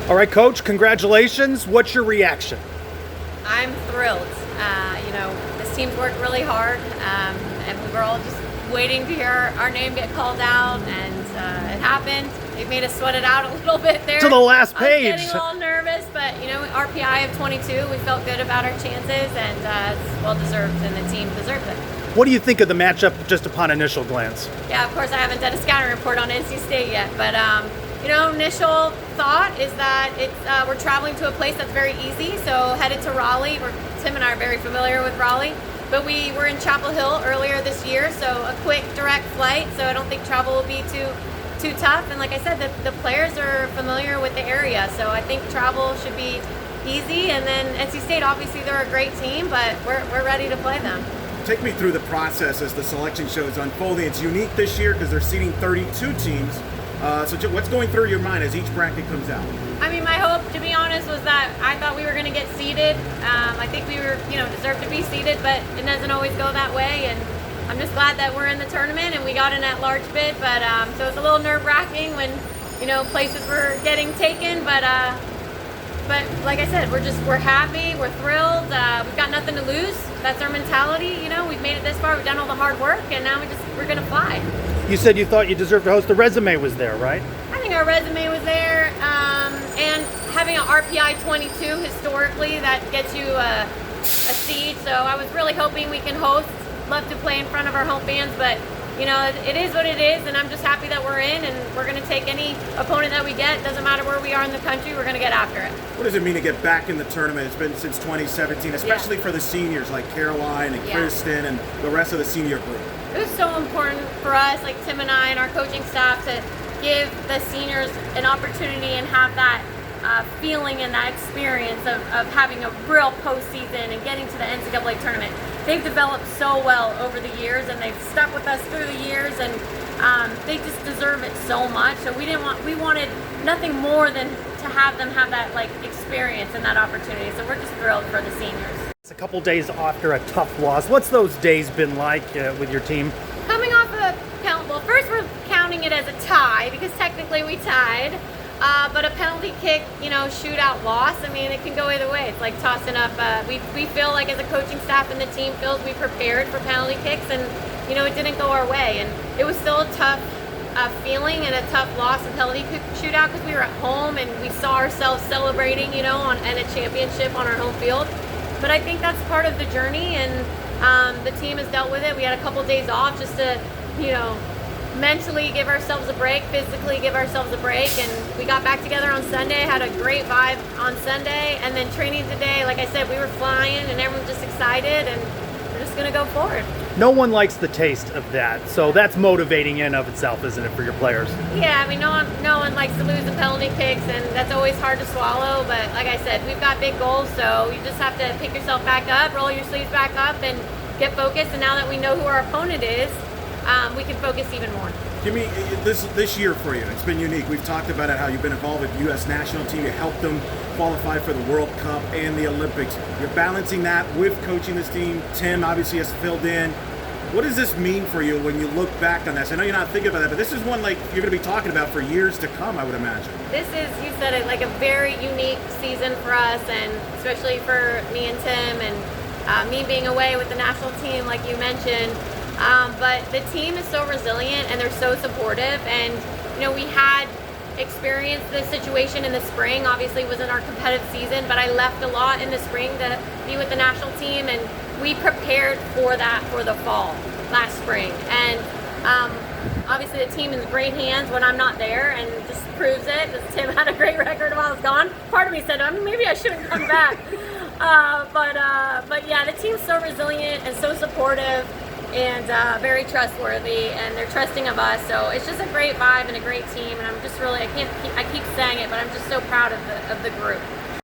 All right, Coach, congratulations. What's your reaction? I'm thrilled. This team's worked really hard, and we were all just waiting to hear our name get called out, and it happened. They made us sweat it out a little bit there. To the last I was page. getting a little nervous, but RPI of 22, we felt good about our chances, and it's well deserved, and the team deserves it. What do you think of the matchup just upon initial glance? Yeah, of course, I haven't done a scouting report on NC State yet, but initial thought is that we're traveling to a place that's very easy, so headed to Raleigh. Tim and I are very familiar with Raleigh, but we were in Chapel Hill earlier this year, so a quick direct flight, so I don't think travel will be too tough. And like I said, the players are familiar with the area, so I think travel should be easy. And then NC State, obviously they're a great team, but we're ready to play them. Take me through the process as the selection show is unfolding. It's unique this year because they're seating 32 teams. So what's going through your mind as each bracket comes out? I mean, my hope, to be honest, was that I thought we were going to get seeded. I think we were, deserved to be seeded, but it doesn't always go that way. And I'm just glad that we're in the tournament and we got an at-large bid. But so it's a little nerve-wracking when, places were getting taken. But like I said, we're happy, we're thrilled. We've got nothing to lose. That's our mentality. We've made it this far. We've done all the hard work, and now we're going to fly. You said you thought you deserved to host. The resume was there, right? I think our resume was there, and having an RPI 22 historically, that gets you a seed. So I was really hoping we can host. Love to play in front of our home fans, but it is what it is, and I'm just happy that we're in, and we're going to take any opponent that we get. Doesn't matter where we are in the country, we're going to get after it. What does it mean to get back in the tournament? It's been since 2017, especially for the seniors like Caroline and Kristen and the rest of the senior group. It was so important for us, like Tim and I and our coaching staff, to give the seniors an opportunity and have that feeling and that experience of having a real postseason and getting to the NCAA tournament. They've developed so well over the years, and they've stuck with us through the years, and they just deserve it so much. So we wanted nothing more than to have them have that experience and that opportunity. So we're just thrilled for the seniors. It's a couple days after a tough loss. What's those days been like with your team? Coming off a penalty, well, first we're counting it as a tie because technically we tied. But a penalty kick, shootout loss, I mean, it can go either way. It's like tossing up. We feel like as a coaching staff and the team feels we prepared for penalty kicks, and, it didn't go our way. And it was still a tough feeling and a tough loss in penalty kick shootout because we were at home and we saw ourselves celebrating, and a championship on our home field. But I think that's part of the journey, and the team has dealt with it. We had a couple days off just to, mentally give ourselves a break, physically give ourselves a break, and we got back together on Sunday, had a great vibe on Sunday, and then training today, like I said, we were flying and everyone's just excited, and we're just going to go forward. No one likes the taste of that, so that's motivating in and of itself, isn't it, for your players? Yeah, I mean, no one likes to lose the penalty kicks, and that's always hard to swallow, but like I said, we've got big goals, so you just have to pick yourself back up, roll your sleeves back up, and get focused, and now that we know who our opponent is, we can focus even more. Give me this year for you. It's been unique. We've talked about it, how you've been involved with the U.S. national team. You helped them qualify for the World Cup and the Olympics. You're balancing that with coaching this team. Tim obviously has filled in. What does this mean for you when you look back on this? I know you're not thinking about that, but this is one you're going to be talking about for years to come, I would imagine. This is, you said it, a very unique season for us, and especially for me and Tim, and me being away with the national team, like you mentioned. But the team is so resilient and they're so supportive, and we had experienced this situation in the spring. Obviously it wasn't our competitive season, but I left a lot in the spring to be with the national team, and we prepared for that for the fall last spring. And obviously the team is in great hands when I'm not there, and just proves it because Tim had a great record while I was gone. Part of me said, maybe I shouldn't come back. But yeah, the team's so resilient and so supportive, and very trustworthy, and they're trusting of us. So it's just a great vibe and a great team, and I'm just really, I keep saying it, but I'm just so proud of the group.